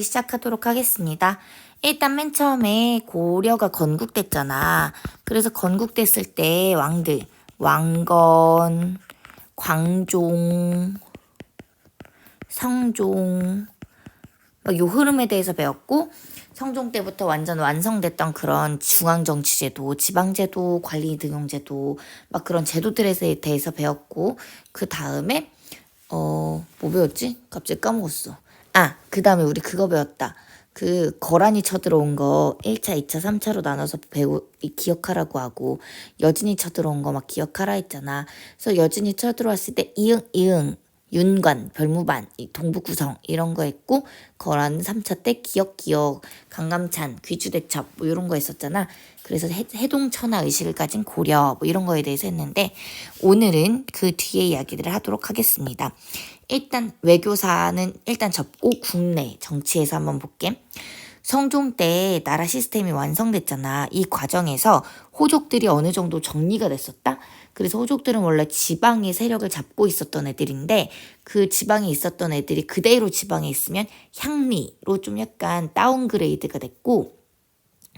시작하도록 하겠습니다. 일단 맨 처음에 고려가 건국됐잖아. 그래서 건국됐을 때 왕들, 왕건, 광종, 성종, 요 흐름에 대해서 배웠고, 성종 때부터 완전 완성됐던 그런 중앙정치제도, 지방제도, 관리등용제도, 막 그런 제도들에 대해서 배웠고, 그 다음에 뭐 배웠지? 갑자기 까먹었어. 그 다음에 우리 그거 배웠다. 그 거란이 쳐들어온 거 1차, 2차, 3차로 나눠서 기억하라고 하고, 여진이 쳐들어온 거 막 기억하라 했잖아. 그래서 여진이 쳐들어왔을 때 이응, 윤관, 별무반, 동북구성 이런 거 했고, 거란 3차 때 기억, 강감찬, 귀주대첩 뭐 이런 거 했었잖아. 그래서 해동천하 의식을 가진 고려 뭐 이런 거에 대해서 했는데, 오늘은 그 뒤에 이야기들을 하도록 하겠습니다. 일단 외교사는 일단 접고 국내 정치에서 한번 볼게. 성종 때 나라 시스템이 완성됐잖아. 이 과정에서 호족들이 어느 정도 정리가 됐었다. 그래서 호족들은 원래 지방의 세력을 잡고 있었던 애들인데, 그 지방에 있었던 애들이 그대로 지방에 있으면 향리로 좀 약간 다운그레이드가 됐고,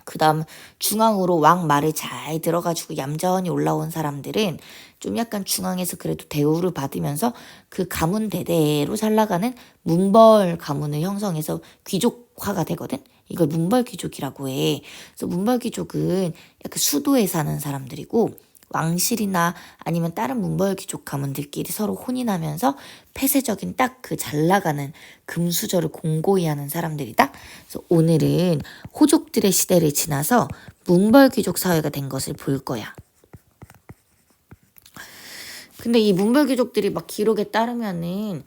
그 다음 중앙으로 왕말을 잘 들어가지고 얌전히 올라온 사람들은 좀 약간 중앙에서 그래도 대우를 받으면서 그 가문 대대로 잘 나가는 문벌 가문을 형성해서 귀족화가 되거든. 이걸 문벌 귀족이라고 해. 그래서 문벌 귀족은 약간 수도에 사는 사람들이고, 왕실이나 아니면 다른 문벌 귀족 가문들끼리 서로 혼인하면서 폐쇄적인 딱 그 잘 나가는 금수저를 공고히 하는 사람들이다. 그래서 오늘은 호족들의 시대를 지나서 문벌 귀족 사회가 된 것을 볼 거야. 근데 이 문벌 귀족들이 막 기록에 따르면은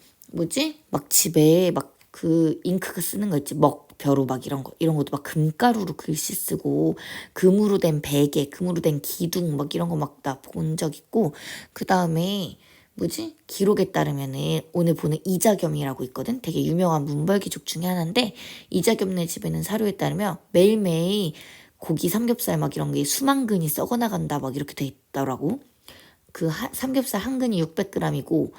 막 집에 막 그 잉크가 쓰는 거 있지, 벼루 막 이런 것도 막 금가루로 글씨 쓰고, 금으로 된 베개, 금으로 된 기둥 막 이런 거 막 나 본 적 있고, 그 다음에 기록에 따르면은 오늘 보는 이자겸이라고 있거든. 되게 유명한 문벌 귀족 중에 하나인데, 이자겸네 집에는 사료에 따르면 매일매일 고기 삼겹살 막 이런 게 수만 근이 썩어 나간다 막 이렇게 돼 있더라고. 삼겹살 한 근이 600g이고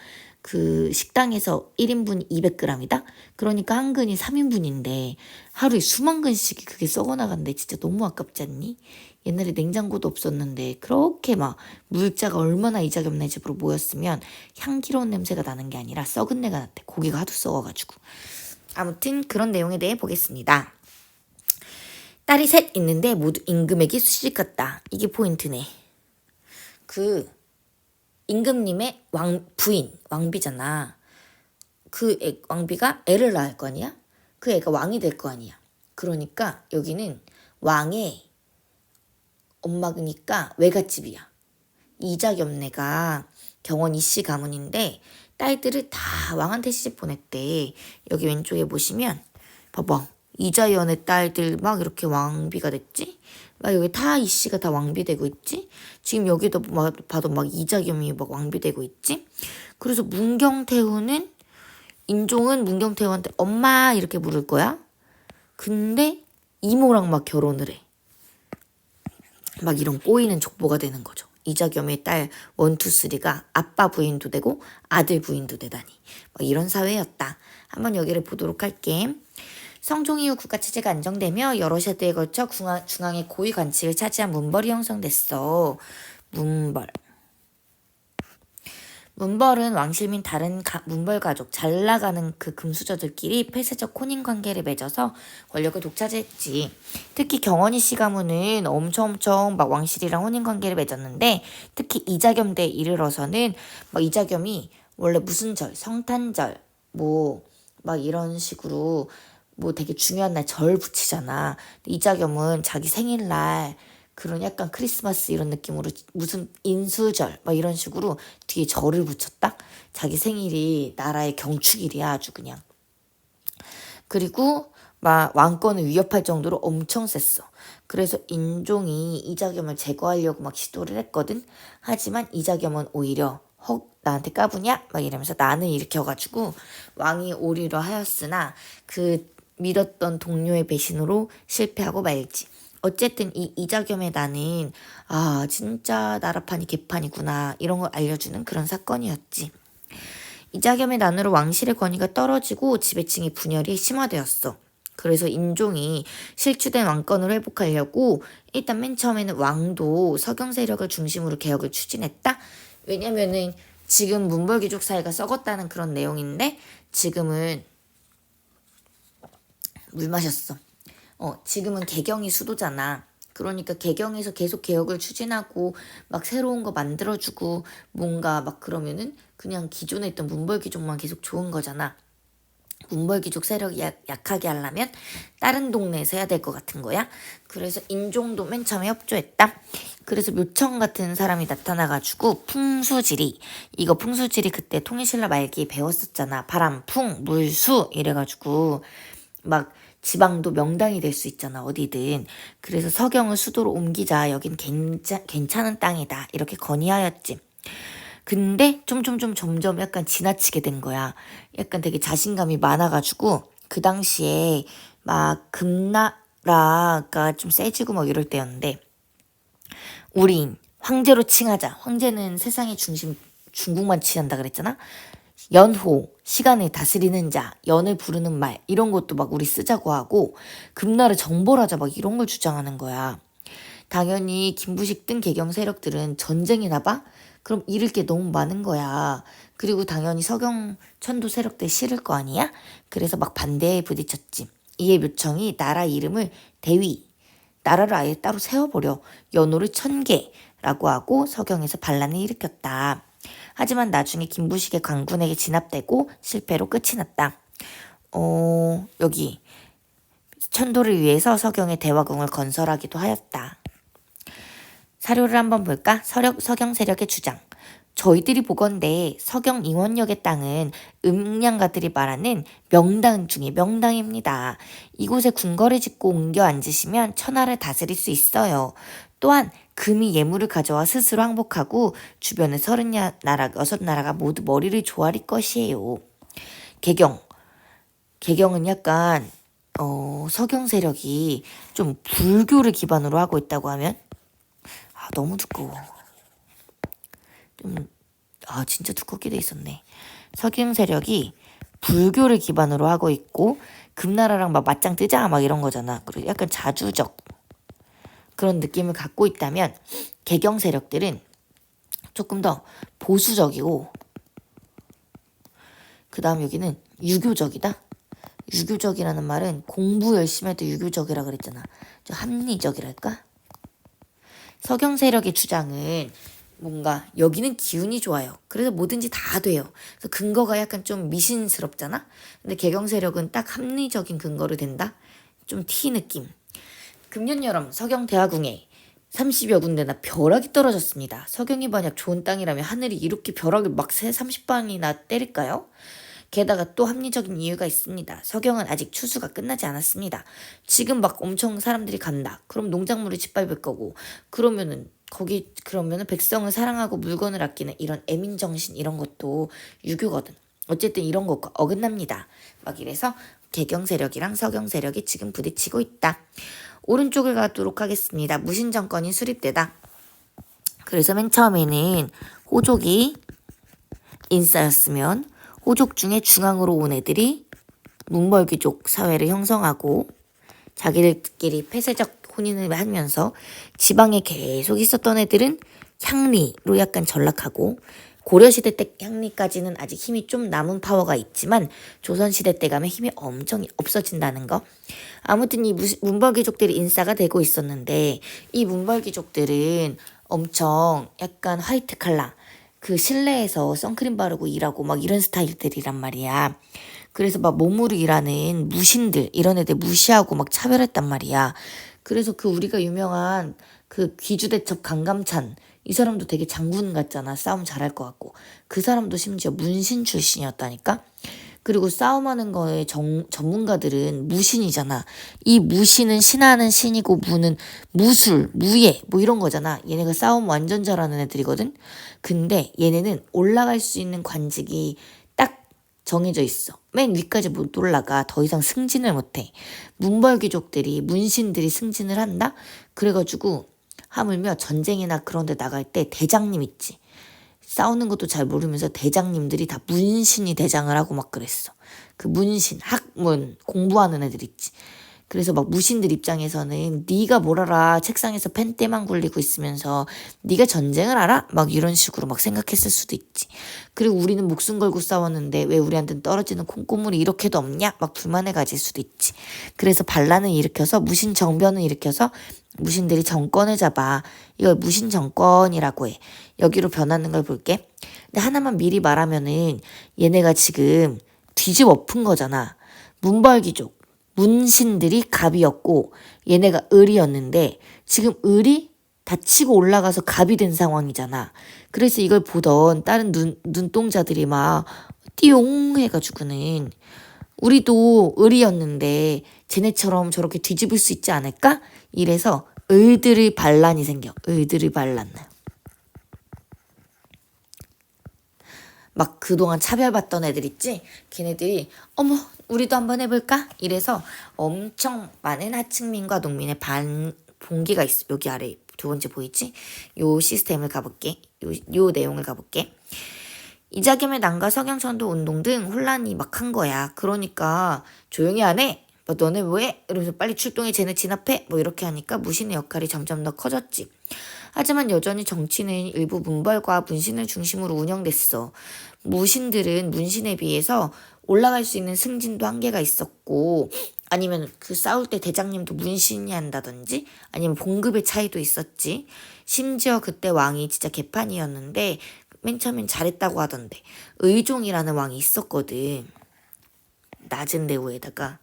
그 식당에서 1인분 200g이다? 그러니까 한 근이 3인분인데 하루에 수만 근씩이 그게 썩어나간대. 진짜 너무 아깝지 않니? 옛날에 냉장고도 없었는데 그렇게 막 물자가 얼마나 이자겸네 집으로 모였으면 향기로운 냄새가 나는 게 아니라 썩은 내가 났대. 고기가 하도 썩어가지고. 아무튼 그런 내용에 대해 보겠습니다. 딸이 셋 있는데 모두 임금에게 수시집 같다. 이게 포인트네. 임금님의 부인, 왕비잖아. 왕비가 애를 낳을 거 아니야? 그 애가 왕이 될 거 아니야. 그러니까 여기는 왕의 엄마니까 외갓집이야. 이자겸네가 경원 이씨 가문인데 딸들을 다 왕한테 시집 보냈대. 여기 왼쪽에 보시면 봐봐. 이자연의 딸들 막 이렇게 왕비가 됐지? 막 여기 다 이씨가 다 왕비 되고 있지? 지금 여기도 봐도 막 이자겸이 막 왕비 되고 있지? 그래서 인종은 문경태후한테 엄마 이렇게 부를 거야. 근데 이모랑 막 결혼을 해. 막 이런 꼬이는 족보가 되는 거죠. 이자겸의 딸 1, 2, 3가 아빠 부인도 되고 아들 부인도 되다니. 막 이런 사회였다. 한번 여기를 보도록 할게. 성종 이후 국가체제가 안정되며 여러 세대에 걸쳐 중앙의 고위 관직을 차지한 문벌이 형성됐어. 문벌은 왕실 및 다른 문벌 가족, 잘 나가는 그 금수저들끼리 폐쇄적 혼인 관계를 맺어서 권력을 독차지했지. 특히 경원이 씨 가문은 엄청 막 왕실이랑 혼인 관계를 맺었는데, 특히 이자겸 때 이르러서는 막 이자겸이 원래 무슨 절, 성탄절, 막 이런 식으로 되게 중요한 날 절 붙이잖아. 이자겸은 자기 생일날 그런 약간 크리스마스 이런 느낌으로 무슨 인수절 막 이런 식으로 뒤에 절을 붙였다. 자기 생일이 나라의 경축일이야 아주 그냥. 그리고 막 왕권을 위협할 정도로 엄청 셌어. 그래서 인종이 이자겸을 제거하려고 막 시도를 했거든. 하지만 이자겸은 오히려 나한테 까부냐? 막 이러면서 난을 일으켜가지고 왕이 오리려 하였으나 그 믿었던 동료의 배신으로 실패하고 말지. 어쨌든 이 이자겸의 나는 진짜 나라판이 개판이구나 이런 걸 알려주는 그런 사건이었지. 이자겸의 난으로 왕실의 권위가 떨어지고 지배층의 분열이 심화되었어. 그래서 인종이 실추된 왕권을 회복하려고 일단 맨 처음에는 왕도 서경 세력을 중심으로 개혁을 추진했다. 왜냐면은 지금 문벌귀족 사회가 썩었다는 그런 내용인데 지금은 물 마셨어. 지금은 개경이 수도잖아. 그러니까 개경에서 계속 개혁을 추진하고 막 새로운 거 만들어주고 뭔가 막 그러면은 그냥 기존에 있던 문벌귀족만 계속 좋은 거잖아. 문벌귀족 세력이 약하게 하려면 다른 동네에서 해야 될 것 같은 거야. 그래서 인종도 맨 처음에 협조했다. 그래서 묘청 같은 사람이 나타나가지고 풍수지리, 이거 풍수지리 그때 통일신라 말기에 배웠었잖아. 바람, 풍, 물, 수 이래가지고 막 지방도 명당이 될 수 있잖아, 어디든. 그래서 서경을 수도로 옮기자, 여긴 괜찮은 땅이다 이렇게 건의하였지. 근데 점점 약간 지나치게 된 거야. 약간 되게 자신감이 많아가지고 그 당시에 막 금나라가 좀 세지고 막 이럴 때였는데 우린 황제로 칭하자. 황제는 세상의 중심 중국만 칭한다 그랬잖아. 연호, 시간을 다스리는 자, 연을 부르는 말 이런 것도 막 우리 쓰자고 하고 금나라 정벌하자 막 이런 걸 주장하는 거야. 당연히 김부식 등 개경 세력들은 전쟁이 나봐? 그럼 잃을 게 너무 많은 거야. 그리고 당연히 서경 천도 세력들 싫을 거 아니야? 그래서 막 반대에 부딪혔지. 이에 묘청이 나라 이름을 대위, 나라를 아예 따로 세워버려 연호를 천계라고 하고 서경에서 반란을 일으켰다. 하지만 나중에 김부식의 관군에게 진압되고 실패로 끝이 났다. 여기 천도를 위해서 서경의 대화궁을 건설하기도 하였다. 사료를 한번 볼까? 서경 세력의 주장. 저희들이 보건대 서경 ing원역의 땅은 음양가들이 말하는 명당 중에 명당입니다. 이곳에 궁궐을 짓고 옮겨 앉으시면 천하를 다스릴 수 있어요. 또한 금이 예물을 가져와 스스로 항복하고 주변의 6나라가 모두 머리를 조아릴 것이에요. 개경은 약간 서경 세력이 좀 불교를 기반으로 하고 있다고 하면 너무 두꺼워. 진짜 두껍게 돼 있었네. 서경 세력이 불교를 기반으로 하고 있고 금나라랑 막 맞짱 뜨자 막 이런 거잖아. 그리고 약간 자주적 그런 느낌을 갖고 있다면 개경 세력들은 조금 더 보수적이고 그 다음 여기는 유교적이다. 유교적이라는 말은 공부 열심히 할 때 유교적이라 그랬잖아. 좀 합리적이랄까? 서경 세력의 주장은 뭔가 여기는 기운이 좋아요. 그래서 뭐든지 다 돼요. 그래서 근거가 약간 좀 미신스럽잖아. 근데 개경 세력은 딱 합리적인 근거로 된다. 좀 티 느낌. 금년 여름 서경 대화궁에 30여 군데나 벼락이 떨어졌습니다. 서경이 만약 좋은 땅이라면 하늘이 이렇게 벼락을 막 30방이나 때릴까요? 게다가 또 합리적인 이유가 있습니다. 서경은 아직 추수가 끝나지 않았습니다. 지금 막 엄청 사람들이 간다. 그럼 농작물을 짓밟을 거고 그러면은 백성을 사랑하고 물건을 아끼는 이런 애민정신 이런 것도 유교거든. 어쨌든 이런 것과 어긋납니다. 막 이래서 개경 세력이랑 서경 세력이 지금 부딪히고 있다. 오른쪽을 가도록 하겠습니다. 무신 정권이 수립되다. 그래서 맨 처음에는 호족이 인싸였으면 호족 중에 중앙으로 온 애들이 문벌귀족 사회를 형성하고 자기들끼리 폐쇄적 혼인을 하면서 지방에 계속 있었던 애들은 향리로 약간 전락하고 고려시대 때 향리까지는 아직 힘이 좀 남은 파워가 있지만 조선시대 때 가면 힘이 엄청 없어진다는 거. 아무튼 이 문벌귀족들이 인싸가 되고 있었는데 이 문벌귀족들은 엄청 약간 화이트 칼라 그 실내에서 선크림 바르고 일하고 막 이런 스타일들이란 말이야. 그래서 막 몸으로 일하는 무신들 이런 애들 무시하고 막 차별했단 말이야. 그래서 그 우리가 유명한 그 귀주대첩 강감찬 이 사람도 되게 장군 같잖아. 싸움 잘할 것 같고. 그 사람도 심지어 문신 출신이었다니까. 그리고 싸움하는 거에 전문가들은 무신이잖아. 이 무신은 신하는 신이고 무는 무술, 무예 뭐 이런 거잖아. 얘네가 싸움 완전 잘하는 애들이거든. 근데 얘네는 올라갈 수 있는 관직이 딱 정해져 있어. 맨 위까지 못 올라가. 더 이상 승진을 못해. 문신들이 승진을 한다? 그래가지고 하물며 전쟁이나 그런 데 나갈 때 대장님 있지. 싸우는 것도 잘 모르면서 대장님들이 다 문신이 대장을 하고 막 그랬어. 그 문신, 학문, 공부하는 애들 있지. 그래서 막 무신들 입장에서는 네가 뭘 알아, 책상에서 펜대만 굴리고 있으면서 네가 전쟁을 알아? 막 이런 식으로 막 생각했을 수도 있지. 그리고 우리는 목숨 걸고 싸웠는데 왜 우리한테는 떨어지는 콩고물이 이렇게도 없냐? 막 불만을 가질 수도 있지. 그래서 반란을 일으켜서 무신 정변을 일으켜서 무신들이 정권을 잡아. 이걸 무신 정권이라고 해. 여기로 변하는 걸 볼게. 근데 하나만 미리 말하면은 얘네가 지금 뒤집어 엎은 거잖아. 문벌귀족, 문신들이 갑이었고 얘네가 을이었는데 지금 을이 다치고 올라가서 갑이 된 상황이잖아. 그래서 이걸 보던 다른 눈동자들이 막 띠용 해가지고는 우리도 을이었는데 쟤네처럼 저렇게 뒤집을 수 있지 않을까? 이래서 을들의 반란이 생겨. 을들의 반란. 막 그동안 차별받던 애들 있지? 걔네들이 어머 우리도 한번 해볼까? 이래서 엄청 많은 하층민과 농민의 봉기가 있어. 여기 아래 두 번째 보이지? 요 시스템을 가볼게. 요 내용을 가볼게. 이자겸의 난과 서경천도 운동 등 혼란이 막 한 거야. 그러니까 조용히 안 해? 뭐 너네 왜? 이러면서 빨리 출동해 쟤네 진압해? 뭐 이렇게 하니까 무신의 역할이 점점 더 커졌지. 하지만 여전히 정치는 일부 문벌과 문신을 중심으로 운영됐어. 무신들은 문신에 비해서 올라갈 수 있는 승진도 한계가 있었고 아니면 그 싸울 때 대장님도 문신이 한다든지 아니면 봉급의 차이도 있었지. 심지어 그때 왕이 진짜 개판이었는데 맨 처음엔 잘했다고 하던데 의종이라는 왕이 있었거든. 낮은 대우에다가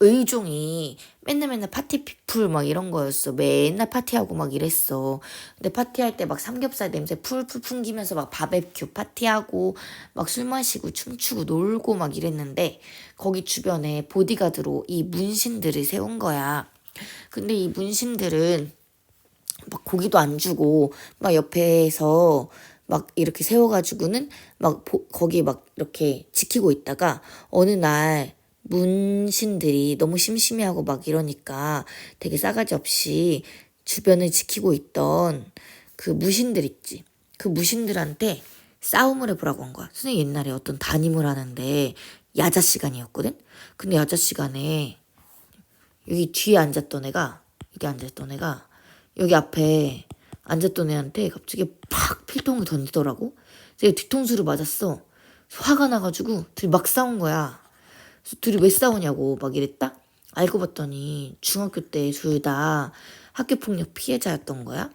의종이 맨날 파티 피플 막 이런 거였어. 맨날 파티하고 막 이랬어. 근데 파티할 때 막 삼겹살 냄새 풀풀 풍기면서 막 바베큐 파티하고 막 술 마시고 춤추고 놀고 막 이랬는데 거기 주변에 보디가드로 이 문신들을 세운 거야. 근데 이 문신들은 막 고기도 안 주고 막 옆에서 막 이렇게 세워가지고는 막 거기 막 이렇게 지키고 있다가 어느 날 문신들이 너무 심심해하고 막 이러니까 되게 싸가지 없이 주변을 지키고 있던 그 무신들 있지. 그 무신들한테 싸움을 해보라고 한 거야. 선생님 옛날에 어떤 담임을 하는데 야자 시간이었거든? 근데 야자 시간에 여기 뒤에 앉았던 애가 여기 앞에 앉았던 애한테 갑자기 팍 필통을 던지더라고. 제가 뒤통수를 맞았어. 화가 나가지고 둘이 막 싸운 거야. 그래서 둘이 왜 싸우냐고 막 이랬다? 알고 봤더니 중학교 때 둘 다 학교폭력 피해자였던 거야.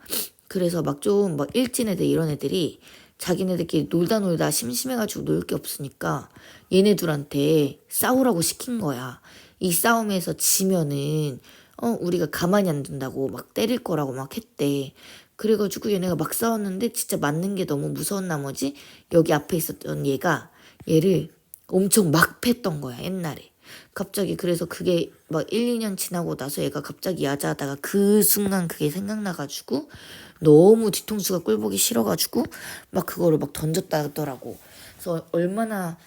그래서 막 좀 막 일진 애들 이런 애들이 자기네들끼리 놀다 심심해가지고 놀 게 없으니까 얘네들한테 싸우라고 시킨 거야. 이 싸움에서 지면은 우리가 가만히 안 둔다고 막 때릴 거라고 막 했대. 그래가지고 얘네가 막 싸웠는데 진짜 맞는 게 너무 무서운 나머지 여기 앞에 있었던 얘를 엄청 막 팼던 거야 옛날에. 갑자기 그래서 그게 막 1, 2년 지나고 나서 얘가 갑자기 야자하다가 그 순간 그게 생각나가지고 너무 뒤통수가 꼴보기 싫어가지고 막 그거를 막 던졌다 하더라고. 그래서 얼마나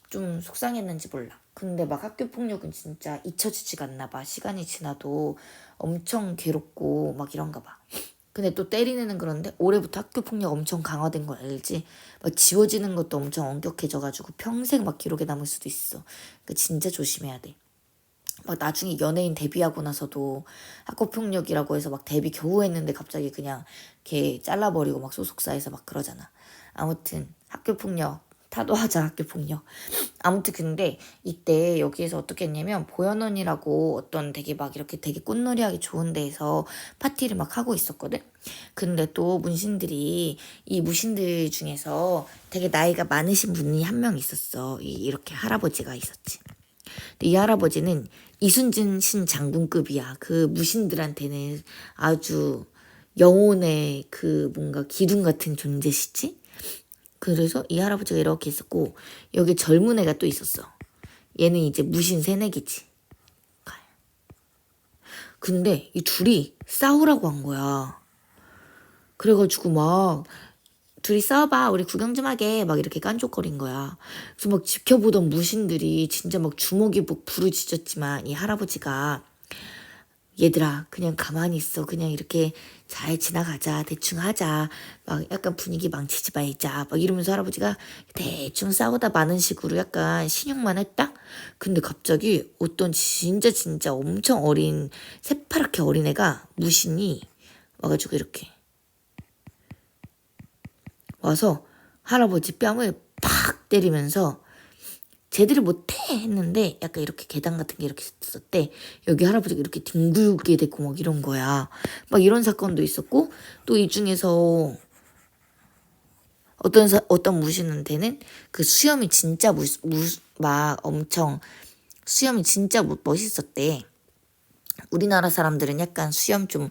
좀 속상했는지 몰라. 근데 막 학교 폭력은 진짜 잊혀지지가 않나 봐. 시간이 지나도 엄청 괴롭고 막 이런가 봐. 근데 또 때리는 애는 그런데 올해부터 학교 폭력 엄청 강화된 거 알지? 막 지워지는 것도 엄청 엄격해져가지고 평생 막 기록에 남을 수도 있어. 그러니까 진짜 조심해야 돼. 막 나중에 연예인 데뷔하고 나서도 학교 폭력이라고 해서 막 데뷔 겨우 했는데 갑자기 그냥 걔 잘라버리고 막 소속사에서 막 그러잖아. 아무튼 학교 폭력 타도하자 학교 폭력. 아무튼 근데 이때 여기에서 어떻게 했냐면 보현원이라고 어떤 되게 막 이렇게 되게 꽃놀이하기 좋은 데에서 파티를 막 하고 있었거든. 근데 또 문신들이 이 무신들 중에서 되게 나이가 많으신 분이 한 명 있었어. 이렇게 할아버지가 있었지. 근데 이 할아버지는 이순신 신 장군급이야. 그 무신들한테는 아주 영혼의 그 뭔가 기둥 같은 존재시지. 그래서 이 할아버지가 이렇게 있었고 여기 젊은 애가 또 있었어. 얘는 이제 무신 새내기지. 근데 이 둘이 싸우라고 한 거야. 그래가지고 막 둘이 싸워봐 우리 구경 좀 하게 막 이렇게 깐족거린 거야. 그래서 막 지켜보던 무신들이 진짜 막 주먹이 막 부르짖었지만 이 할아버지가 얘들아 그냥 가만히 있어. 그냥 이렇게 잘 지나가자. 대충 하자. 막 약간 분위기 망치지 말자. 막 이러면서 할아버지가 대충 싸우다 마는 식으로 약간 신용만 했다? 근데 갑자기 어떤 진짜 엄청 어린 새파랗게 어린 애가 무신이 와가지고 이렇게 와서 할아버지 뺨을 팍 때리면서 제대로 못해 했는데 약간 이렇게 계단 같은 게 이렇게 있었대. 여기 할아버지가 이렇게 뒹굴게 됐고 막 이런 거야. 막 이런 사건도 있었고 또 이 중에서 어떤 무신한테는 그 수염이 진짜 막 엄청 수염이 진짜 멋있었대. 우리나라 사람들은 약간 수염 좀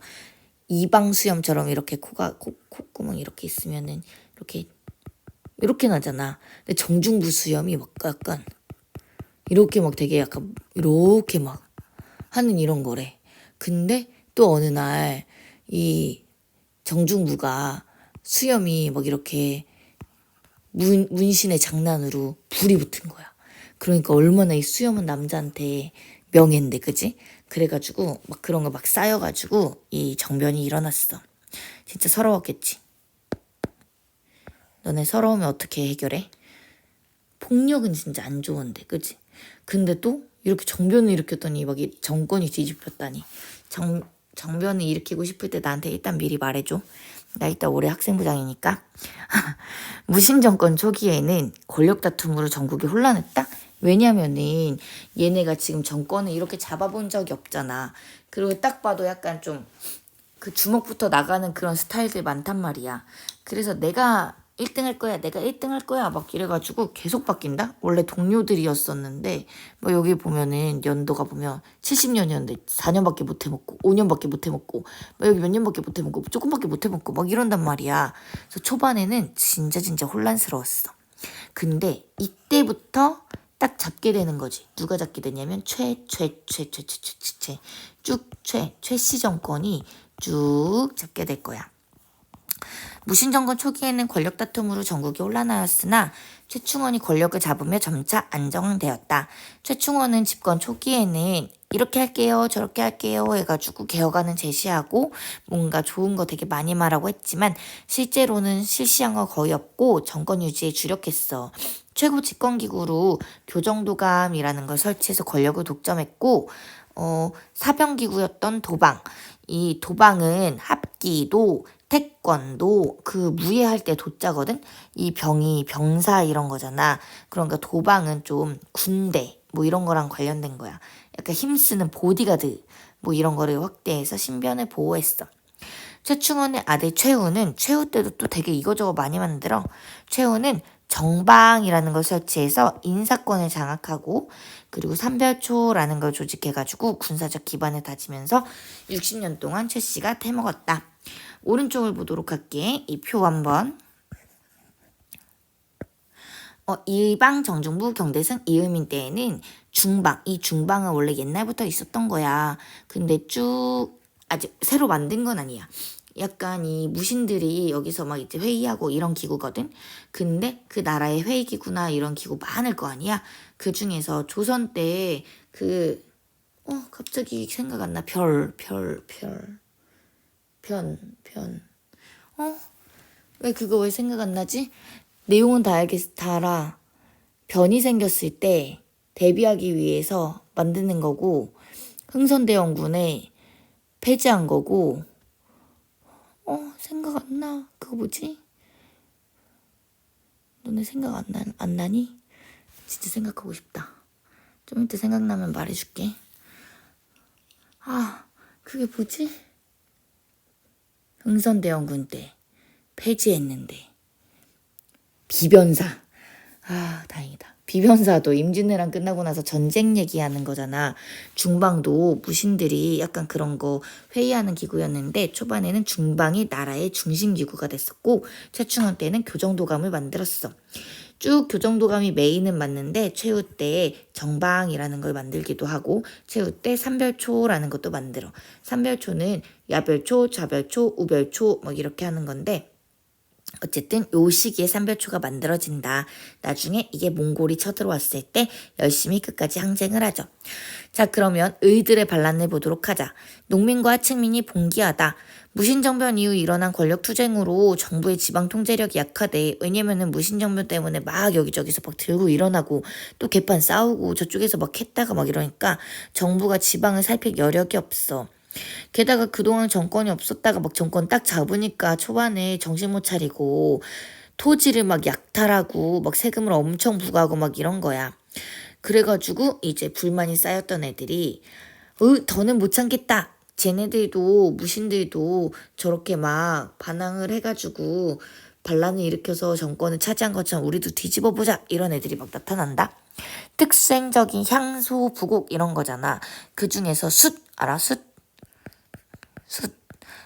이방 수염처럼 이렇게 콧구멍 이렇게 있으면은 이렇게 나잖아. 근데 정중부 수염이 막 약간 이렇게 막 되게 약간 이렇게 막 하는 이런 거래. 근데 또 어느 날 이 정중부가 수염이 막 이렇게 문신의 장난으로 불이 붙은 거야. 그러니까 얼마나 이 수염은 남자한테 명예인데, 그지? 그래가지고 막 그런 거 막 쌓여가지고 이 정변이 일어났어. 진짜 서러웠겠지. 너네 서러우면 어떻게 해결해? 폭력은 진짜 안 좋은데, 그지? 근데 또 이렇게 정변을 일으켰더니 막 이 정권이 뒤집혔다니. 정변을 일으키고 싶을 때 나한테 일단 미리 말해줘. 나 일단 올해 학생부장이니까. 무신 정권 초기에는 권력 다툼으로 전국이 혼란했다? 왜냐면은 얘네가 지금 정권을 이렇게 잡아본 적이 없잖아. 그리고 딱 봐도 약간 좀 그 주먹부터 나가는 그런 스타일들 많단 말이야. 그래서 내가 1등 할 거야, 내가 1등 할 거야 막 이래가지고 계속 바뀐다? 원래 동료들이었었는데 뭐 여기 보면은 연도가 보면 70년이었는데 4년밖에 못 해먹고 5년밖에 못 해먹고 뭐 여기 몇 년밖에 못 해먹고 조금밖에 못 해먹고 막 이런단 말이야. 그래서 초반에는 진짜 혼란스러웠어. 근데 이때부터 딱 잡게 되는 거지. 누가 잡게 되냐면 최씨 정권이 쭉 잡게 될 거야. 무신정권 초기에는 권력 다툼으로 전국이 혼란하였으나 최충원이 권력을 잡으며 점차 안정되었다. 최충원은 집권 초기에는 이렇게 할게요, 저렇게 할게요 해가지고 개혁안은 제시하고 뭔가 좋은 거 되게 많이 말하고 했지만 실제로는 실시한 거 거의 없고 정권 유지에 주력했어. 최고 집권기구로 교정도감이라는 걸 설치해서 권력을 독점했고 사병기구였던 도방. 이 도방은 합기도 태권도 그 무예할 때 도자거든. 이 병이 병사 이런 거잖아. 그러니까 도방은 좀 군대 뭐 이런 거랑 관련된 거야. 약간 힘쓰는 보디가드 뭐 이런 거를 확대해서 신변을 보호했어. 최충원의 아들 최후는 최후 때도 또 되게 이거저거 많이 만들어. 최후는 정방이라는 걸 설치해서 인사권을 장악하고 그리고 삼별초라는 걸 조직해가지고 군사적 기반을 다지면서 60년 동안 최 씨가 태먹었다. 오른쪽을 보도록 할게. 이 표 한번. 일방 정중부 경대승 이음인 때에는 중방, 이 중방은 원래 옛날부터 있었던 거야. 근데 쭉 아직 새로 만든 건 아니야. 약간 이 무신들이 여기서 막 이제 회의하고 이런 기구거든. 근데 그 나라의 회의기구나 이런 기구 많을 거 아니야. 그 중에서 조선 때 갑자기 생각 안 나. 왜 그거 왜 생각 안 나지? 내용은 다 알아. 변이 생겼을 때 대비하기 위해서 만드는 거고 흥선대원군에 폐지한 거고 생각 안 나. 그거 뭐지? 너네 생각 안 나니? 진짜 생각하고 싶다. 좀 이따 생각나면 말해줄게. 그게 뭐지? 흥선대원군 때 폐지했는데 비변사. 다행이다. 비변사도 임진왜란 끝나고 나서 전쟁 얘기하는 거잖아. 중방도 무신들이 약간 그런 거 회의하는 기구였는데 초반에는 중방이 나라의 중심 기구가 됐었고 최충원 때는 교정도감을 만들었어. 쭉 교정도감이 메인은 맞는데 최후 때 정방이라는 걸 만들기도 하고 최후 때 삼별초라는 것도 만들어. 삼별초는 야별초, 좌별초, 우별초 뭐 이렇게 하는 건데 어쨌든 요 시기에 삼별초가 만들어진다. 나중에 이게 몽골이 쳐들어왔을 때 열심히 끝까지 항쟁을 하죠. 자, 그러면 의들의 반란을 보도록 하자. 농민과 하층민이 봉기하다. 무신정변 이후 일어난 권력투쟁으로 정부의 지방 통제력이 약하대. 왜냐면은 무신정변 때문에 막 여기저기서 막 들고 일어나고 또 개판 싸우고 저쪽에서 막 했다가 막 이러니까 정부가 지방을 살필 여력이 없어. 게다가 그동안 정권이 없었다가 막 정권 딱 잡으니까 초반에 정신 못 차리고 토지를 막 약탈하고 막 세금을 엄청 부과하고 막 이런 거야. 그래가지고 이제 불만이 쌓였던 애들이 더는 못 참겠다. 쟤네들도 무신들도 저렇게 막 반항을 해가지고 반란을 일으켜서 정권을 차지한 것처럼 우리도 뒤집어보자. 이런 애들이 막 나타난다. 특수행적인 향소, 부곡 이런 거잖아. 그 중에서 숯 알아? 숯.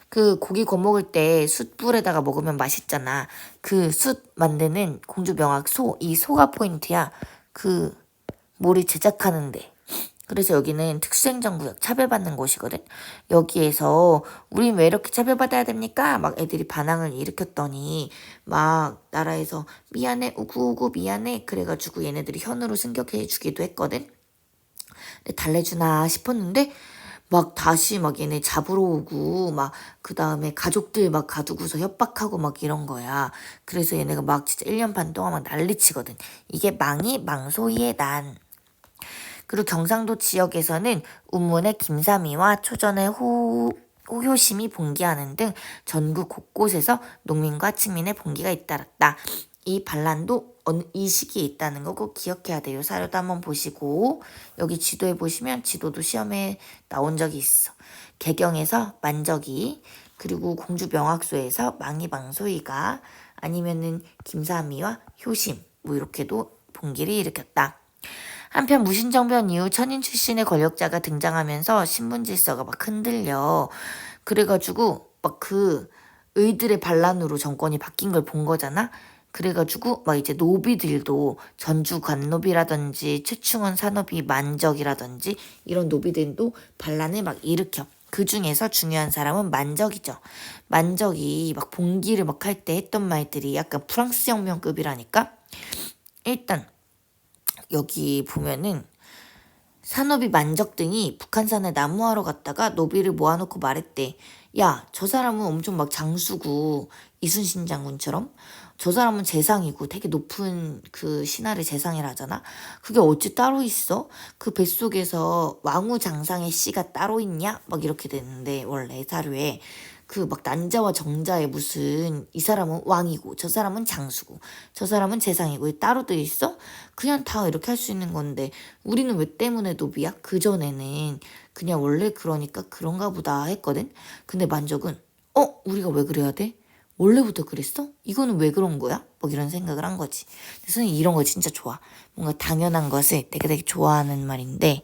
그 고기 구워 먹을 때 숯불에다가 먹으면 맛있잖아. 그 숯 만드는 공주 명악 소, 이 소가 포인트야. 그 뭐를 제작하는데. 그래서 여기는 특수행정구역 차별받는 곳이거든. 여기에서 우린 왜 이렇게 차별받아야 됩니까? 막 애들이 반항을 일으켰더니 막 나라에서 미안해 우구우구 미안해 그래가지고 얘네들이 현으로 승격해 주기도 했거든. 근데 달래주나 싶었는데 막 다시 막 얘네 잡으러 오고 막 그 다음에 가족들 막 가두고서 협박하고 막 이런 거야. 그래서 얘네가 막 진짜 1년 반 동안 막 난리치거든. 이게 망이 망소이의 난. 그리고 경상도 지역에서는 운문의 김삼이와 초전의 호효심이 봉기하는 등 전국 곳곳에서 농민과 측민의 봉기가 잇따랐다. 이 반란도 이 시기에 있다는 거 꼭 기억해야 돼요. 사료도 한번 보시고 여기 지도에 보시면 지도도 시험에 나온 적이 있어. 개경에서 만적이 그리고 공주 명악소에서 망이방소이가 아니면은 김삼이와 효심 뭐 이렇게도 봉기를 일으켰다. 한편 무신정변 이후 천인 출신의 권력자가 등장하면서 신분 질서가 막 흔들려. 그래가지고 막 그 의들의 반란으로 정권이 바뀐 걸 본 거잖아. 그래가지고 막 이제 노비들도 전주 관노비라든지 최충원 산업이 만적이라든지 이런 노비들도 반란을 막 일으켜. 그 중에서 중요한 사람은 만적이죠. 만적이 막 봉기를 막 할 때 했던 말들이 약간 프랑스 혁명급이라니까. 일단 여기 보면은 산업이 만적 등이 북한산에 나무하러 갔다가 노비를 모아놓고 말했대. 야, 저 사람은 엄청 막 장수고 이순신 장군처럼 저 사람은 재상이고 되게 높은 그 신하를 재상이라 하잖아. 그게 어찌 따로 있어? 그 뱃속에서 왕후장상의 씨가 따로 있냐? 막 이렇게 되는데 원래 사료에 그 막 난자와 정자에 무슨 이 사람은 왕이고 저 사람은 장수고 저 사람은 재상이고 따로 돼 있어? 그냥 다 이렇게 할 수 있는 건데 우리는 왜 때문에 노비야? 그전에는 그냥 원래 그러니까 그런가 보다 했거든. 근데 만족은 우리가 왜 그래야 돼? 원래부터 그랬어? 이거는 왜 그런 거야? 뭐 이런 생각을 한 거지. 근데 선생님 이런 거 진짜 좋아. 뭔가 당연한 것을 되게 되게 좋아하는 말인데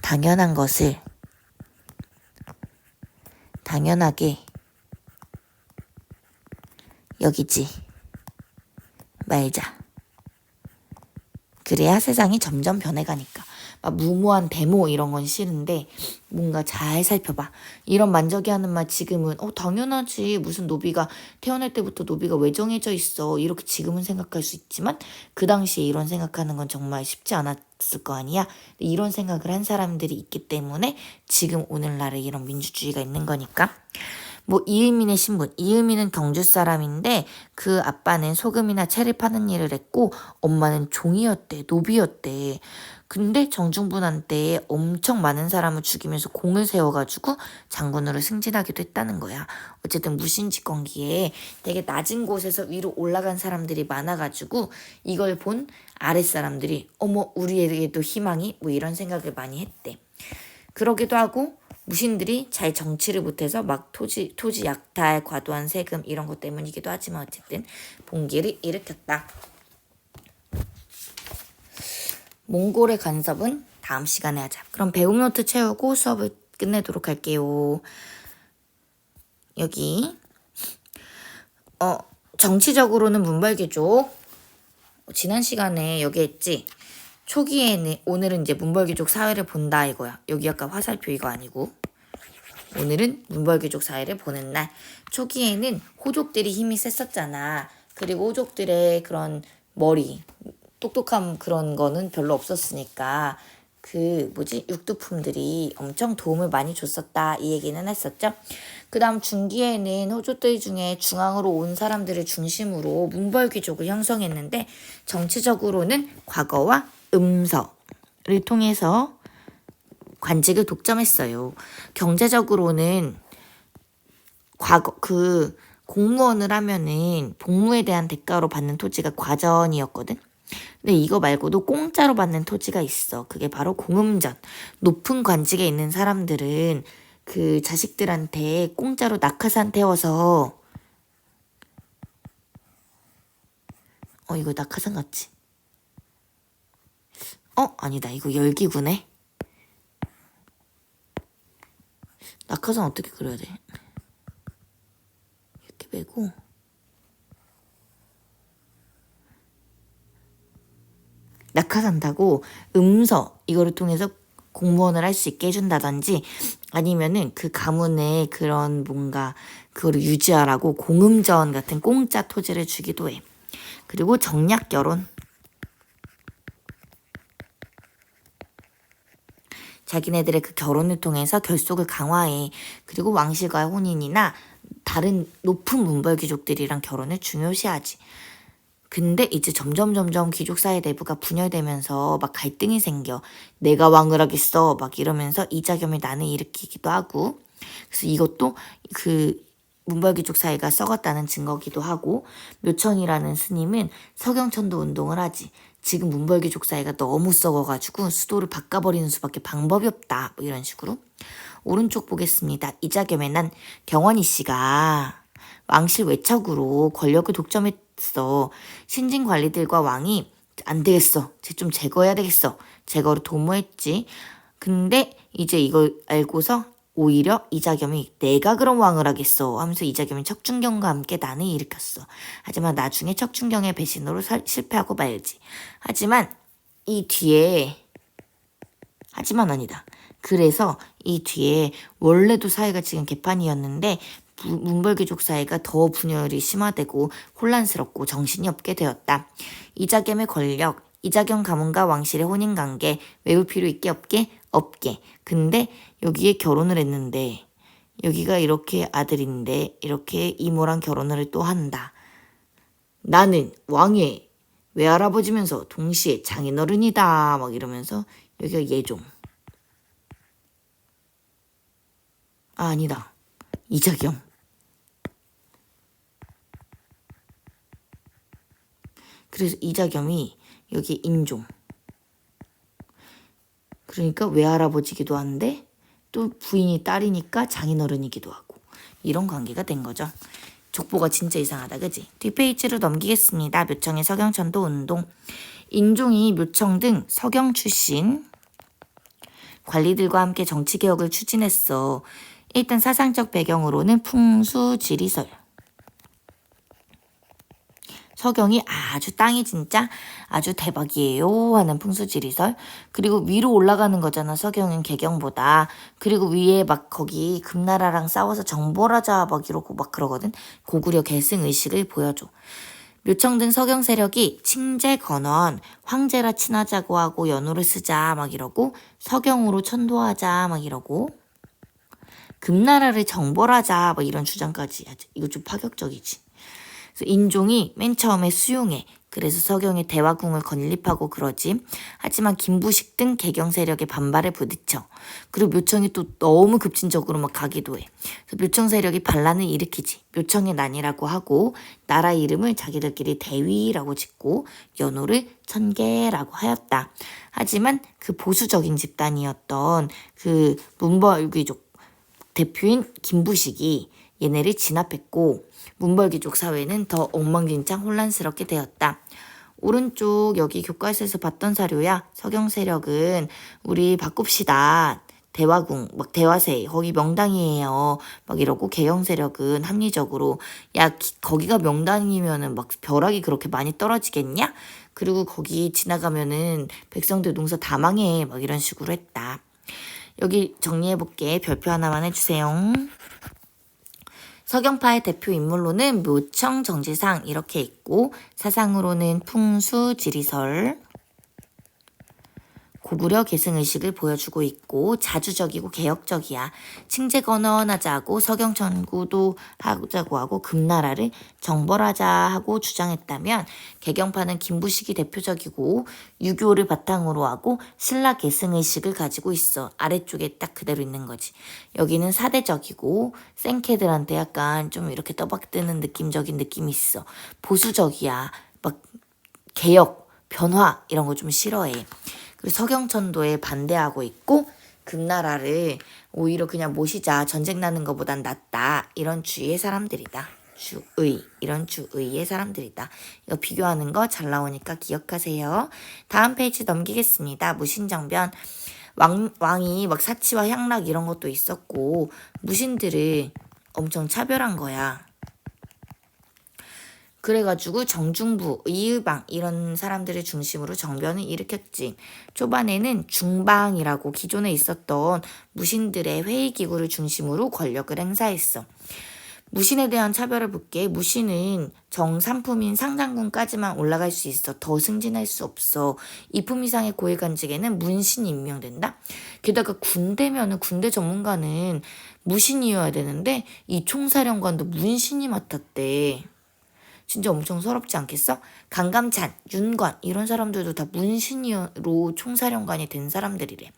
당연한 것을 당연하게 여기지 말자. 그래야 세상이 점점 변해가니까. 막 무모한 데모 이런 건 싫은데 뭔가 잘 살펴봐. 이런 만족이 하는 말 지금은 당연하지. 무슨 노비가 태어날 때부터 노비가 왜 정해져 있어. 이렇게 지금은 생각할 수 있지만 그 당시에 이런 생각하는 건 정말 쉽지 않았을 거 아니야. 이런 생각을 한 사람들이 있기 때문에 지금 오늘날에 이런 민주주의가 있는 거니까. 뭐 이의민의 신분, 이의민은 경주 사람인데 그 아빠는 소금이나 채를 파는 일을 했고 엄마는 종이었대, 노비였대. 근데 정중분한 때에 엄청 많은 사람을 죽이면서 공을 세워가지고 장군으로 승진하기도 했다는 거야. 어쨌든 무신집권기에 되게 낮은 곳에서 위로 올라간 사람들이 많아가지고 이걸 본 아랫사람들이 어머 우리에게도 희망이 뭐 이런 생각을 많이 했대. 그러기도 하고 무신들이 잘 정치를 못해서 막 토지 약탈, 과도한 세금 이런 것 때문이기도 하지만 어쨌든 봉기를 일으켰다. 몽골의 간섭은 다음 시간에 하자. 그럼 배움 노트 채우고 수업을 끝내도록 할게요. 여기 정치적으로는 문벌개족 지난 시간에 여기 했지. 초기에는 오늘은 이제 문벌개족 사회를 본다 이거야. 여기 아까 화살표 이거 아니고 오늘은 문벌귀족 사회를 보는 날. 초기에는 호족들이 힘이 셌었잖아. 그리고 호족들의 그런 머리, 똑똑함 그런 거는 별로 없었으니까 육두품들이 엄청 도움을 많이 줬었다 이 얘기는 했었죠. 그 다음 중기에는 호족들 중에 중앙으로 온 사람들을 중심으로 문벌귀족을 형성했는데 정치적으로는 과거와 음서를 통해서 관직을 독점했어요. 경제적으로는 공무원을 하면은 복무에 대한 대가로 받는 토지가 과전이었거든. 근데 이거 말고도 공짜로 받는 토지가 있어. 그게 바로 공음전. 높은 관직에 있는 사람들은 그 자식들한테 공짜로 낙하산 태워서 이거 낙하산 같지? 아니다. 이거 열기구네. 낙하산 어떻게 그려야 돼? 이렇게 빼고 낙하산 타고 음서 이거를 통해서 공무원을 할 수 있게 해준다든지 아니면은 그 가문의 그런 뭔가 그거를 유지하라고 공음전 같은 공짜 토지를 주기도 해. 그리고 정략 결혼. 자기네들의 그 결혼을 통해서 결속을 강화해. 그리고 왕실과의 혼인이나 다른 높은 문벌귀족들이랑 결혼을 중요시하지. 근데 이제 점점 귀족사회 내부가 분열되면서 막 갈등이 생겨. 내가 왕을 하겠어 막 이러면서 이자겸의 난을 일으키기도 하고. 그래서 이것도 그 문벌귀족 사회가 썩었다는 증거기도 하고, 묘청이라는 스님은 서경천도 운동을 하지. 지금 문벌귀족 사회가 너무 썩어가지고 수도를 바꿔버리는 수밖에 방법이 없다. 뭐 이런 식으로. 오른쪽 보겠습니다. 이자겸의 난. 경원이 씨가 왕실 외척으로 권력을 독점했어. 신진 관리들과 왕이 안 되겠어. 쟤 좀 제거해야 되겠어. 제거를 도모했지. 근데 이제 이걸 알고서 오히려 이자겸이 내가 그럼 왕을 하겠어 하면서 이자겸이 척준경과 함께 난을 일으켰어. 하지만 나중에 척준경의 배신으로 실패하고 말지. 하지만 아니다. 그래서 이 뒤에 원래도 사회가 지금 개판이었는데 문벌귀족 사회가 더 분열이 심화되고 혼란스럽고 정신이 없게 되었다. 이자겸의 권력, 이자겸 가문과 왕실의 혼인관계 외울 필요 있게 없게. 근데 여기에 결혼을 했는데 여기가 이렇게 아들인데 이렇게 이모랑 결혼을 또 한다. 나는 왕의 외할아버지면서 동시에 장인어른이다 막 이러면서 여기가 예종. 아니다. 이자겸. 그래서 이자겸이 여기 인종. 그러니까 외할아버지기도 한데 또 부인이 딸이니까 장인어른이기도 하고 이런 관계가 된 거죠. 족보가 진짜 이상하다, 그지? 뒷페이지로 넘기겠습니다. 묘청의 서경천도 운동. 인종이 묘청 등 서경 출신 관리들과 함께 정치개혁을 추진했어. 일단 사상적 배경으로는 풍수지리설. 서경이 땅이 진짜 아주 대박이에요 하는 풍수지리설. 그리고 위로 올라가는 거잖아, 서경은 개경보다. 그리고 위에 막 거기 금나라랑 싸워서 정벌하자 막 이러고 막 그러거든. 고구려 계승의식을 보여줘. 묘청 등 서경 세력이 칭제 건원 황제라 친하자고 하고 연호를 쓰자 막 이러고, 서경으로 천도하자 막 이러고, 금나라를 정벌하자 막 이런 주장까지 하지. 이거 좀 파격적이지. 인종이 맨 처음에 수용해. 그래서 서경의 대화궁을 건립하고 그러지. 하지만 김부식 등 개경 세력의 반발에 부딪혀. 그리고 묘청이 또 너무 급진적으로 막 가기도 해. 그래서 묘청 세력이 반란을 일으키지. 묘청의 난이라고 하고 나라 이름을 자기들끼리 대위라고 짓고 연호를 천계라고 하였다. 하지만 그 보수적인 집단이었던 그 문벌귀족 대표인 김부식이 얘네를 진압했고 문벌귀족 사회는 더 엉망진창 혼란스럽게 되었다. 오른쪽 여기 교과서에서 봤던 사료야. 서경 세력은 우리 바꿉시다. 대화궁, 막 대화세, 거기 명당이에요. 막 이러고 개영 세력은 합리적으로 거기가 명당이면은 막 벼락이 그렇게 많이 떨어지겠냐? 그리고 거기 지나가면은 백성들 농사 다 망해. 막 이런 식으로 했다. 여기 정리해볼게. 별표 하나만 해주세요. 서경파의 대표 인물로는 묘청, 정지상 이렇게 있고 사상으로는 풍수, 지리설, 고구려 계승의식을 보여주고 있고 자주적이고 개혁적이야. 칭제건헌하자고 서경천구도 하자고 하고 금나라를 정벌하자 하고 주장했다면 개경파는 김부식이 대표적이고 유교를 바탕으로 하고 신라 계승의식을 가지고 있어. 아래쪽에 딱 그대로 있는 거지. 여기는 사대적이고 생캐들한테 약간 좀 이렇게 떠박뜨는 느낌적인 느낌이 있어. 보수적이야. 막 개혁, 변화 이런 거 좀 싫어해. 그리고 서경천도에 반대하고 있고 금나라를 오히려 그냥 모시자 전쟁 나는 것보단 낫다 이런 주의의 사람들이다. 이런 주의의 사람들이다. 이거 비교하는 거 잘 나오니까 기억하세요. 다음 페이지 넘기겠습니다. 무신정변 왕이 막 사치와 향락 이런 것도 있었고 무신들을 엄청 차별한 거야. 그래가지고 정중부, 이의방 이런 사람들을 중심으로 정변을 일으켰지. 초반에는 중방이라고 기존에 있었던 무신들의 회의기구를 중심으로 권력을 행사했어. 무신에 대한 차별을 볼게. 무신은 정삼품인 상장군까지만 올라갈 수 있어. 더 승진할 수 없어. 이품 이상의 고위관직에는 문신이 임명된다. 게다가 군대면은 군대 전문가는 무신이어야 되는데 이 총사령관도 문신이 맡았대. 진짜 엄청 서럽지 않겠어? 강감찬, 윤관 이런 사람들도 다 문신으로 총사령관이 된 사람들이래.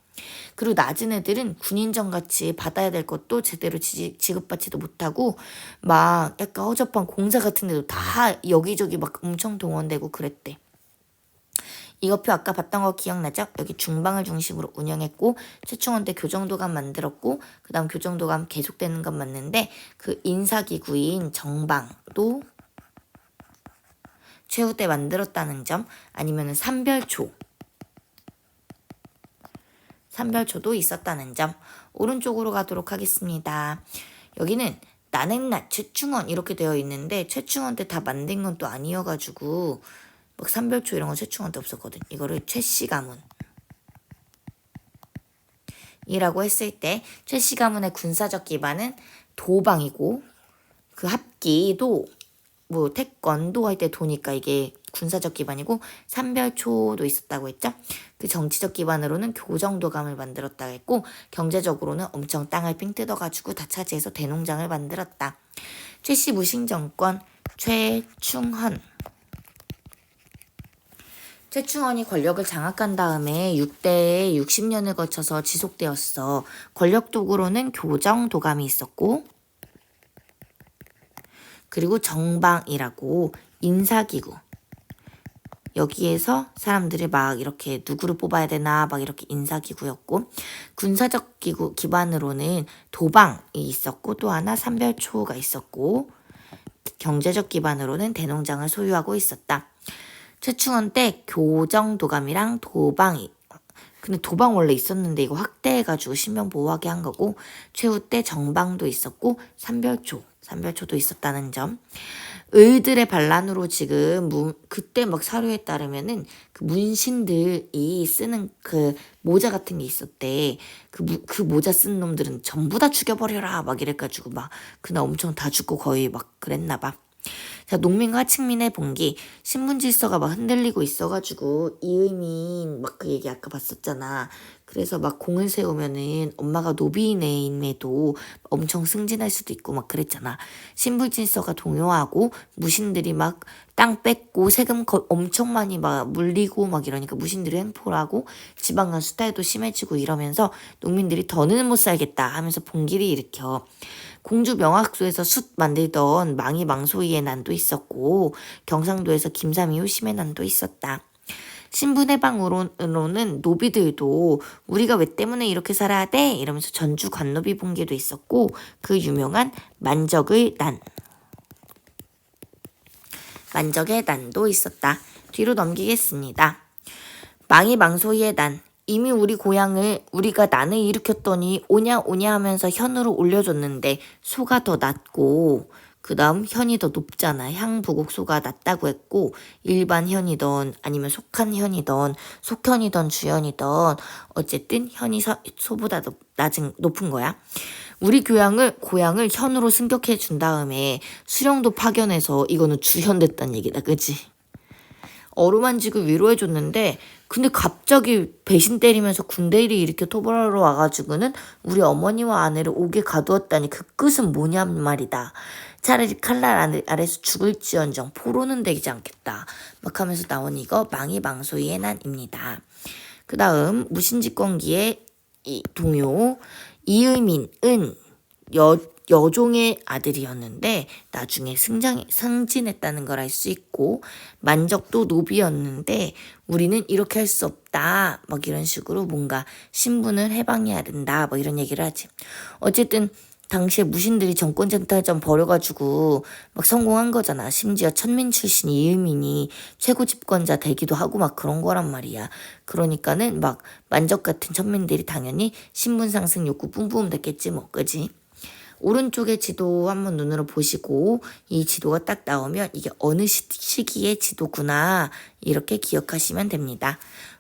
그리고 낮은 애들은 군인정같이 받아야 될 것도 제대로 지급받지도 못하고 막 약간 허접한 공사 같은 데도 다 여기저기 막 엄청 동원되고 그랬대. 이거표 아까 봤던 거 기억나죠? 여기 중방을 중심으로 운영했고 최충원 때 교정도감 만들었고 그 다음 교정도감 계속되는 건 맞는데 그 인사기구인 정방도 최후 때 만들었다는 점 아니면 삼별초도 있었다는 점. 오른쪽으로 가도록 하겠습니다. 여기는 난행날, 최충원 이렇게 되어 있는데 최충원 때 다 만든 건 또 아니어가지고 막 삼별초 이런 거 최충원 때 없었거든. 이거를 최씨 가문 이라고 했을 때 최씨 가문의 군사적 기반은 도방이고 그 합기도 뭐 태권도 할 때 도니까 이게 군사적 기반이고 삼별초도 있었다고 했죠. 그 정치적 기반으로는 교정도감을 만들었다고 했고 경제적으로는 엄청 땅을 삥 뜯어가지고 다 차지해서 대농장을 만들었다. 최씨 무신정권 최충헌. 최충헌이 권력을 장악한 다음에 6대에 60년을 거쳐서 지속되었어. 권력 도구로는 교정도감이 있었고 그리고 정방이라고 인사기구. 여기에서 사람들이 막 이렇게 누구를 뽑아야 되나 막 이렇게 인사기구였고 군사적 기구 기반으로는 도방이 있었고 또 하나 삼별초가 있었고 경제적 기반으로는 대농장을 소유하고 있었다. 최충원 때 교정도감이랑 도방이 근데 도방 원래 있었는데 이거 확대해가지고 신병보호하게 한 거고 최후 때 정방도 있었고 삼별초도 있었다는 점. 의들의 반란으로 지금 그때 막 사료에 따르면은 그 문신들이 쓰는 그 모자 같은 게 있었대. 그 모자 쓴 놈들은 전부 다 죽여버려라 막 이래가지고 막 그날 엄청 다 죽고 거의 막 그랬나 봐. 자, 농민과 층민의 봉기, 신분 질서가 막 흔들리고 있어가지고 이의민 막 그 얘기 아까 봤었잖아. 그래서 막 공을 세우면은 엄마가 노비임에도 엄청 승진할 수도 있고 막 그랬잖아. 신분 질서가 동요하고 무신들이 막 땅 뺏고 세금 엄청 많이 막 물리고 막 이러니까 무신들이 횡포를 하고 지방 간 수탈도 심해지고 이러면서 농민들이 더는 못 살겠다 하면서 봉기를 일으켜. 공주 명학소에서 숯 만들던 망이 망소이의 난도 있었고 경상도에서 김삼이후 심의 난도 있었다. 신분해방으로는 노비들도 우리가 왜 때문에 이렇게 살아야 돼? 이러면서 전주 관노비 봉기도 있었고 그 유명한 만적의 난도 있었다. 뒤로 넘기겠습니다. 망이 망소이의 난. 이미 우리 고향을 우리가 난을 일으켰더니 오냐 하면서 현으로 올려줬는데 소가 더 낫고 그 다음 현이 더 높잖아. 향부곡소가 낮다고 했고 일반 현이던 아니면 속한 현이던 속현이던 주현이던 어쨌든 현이 소보다 높은 거야. 우리 고향을 현으로 승격해 준 다음에 수령도 파견해서 이거는 주현 됐단 얘기다. 그치? 어루만지고 위로해줬는데 근데 갑자기 배신 때리면서 군대일이 이렇게 토벌하러 와가지고는 우리 어머니와 아내를 옥에 가두었다니 그 끝은 뭐냔 말이다. 차라리 칼날 아래서 죽을지언정 포로는 되지 않겠다. 막 하면서 나온 이거 망이망소이의 난입니다. 그 다음 무신직권기의 동요 이의민은 여종의 아들이었는데 나중에 승진했다는 걸 알 수 있고 만적도 노비였는데 우리는 이렇게 할 수 없다 막 이런 식으로 뭔가 신분을 해방해야 된다 뭐 이런 얘기를 하지. 어쨌든 당시에 무신들이 정권쟁탈전 벌여가지고 막 성공한 거잖아. 심지어 천민 출신 이의민이 최고 집권자 되기도 하고 막 그런 거란 말이야. 그러니까는 막 만적 같은 천민들이 당연히 신분 상승 욕구 뿜뿜 됐겠지 뭐. 그지? 오른쪽의 지도 한번 눈으로 보시고 이 지도가 딱 나오면 이게 어느 시기의 지도구나 이렇게 기억하시면 됩니다.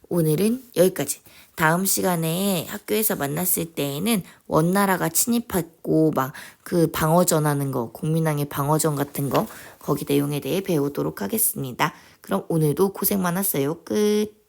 오늘은 여기까지. 다음 시간에 학교에서 만났을 때에는 원나라가 침입했고 막 그 방어전 하는 거 공민왕의 방어전 같은 거 거기 내용에 대해 배우도록 하겠습니다. 그럼 오늘도 고생 많았어요. 끝.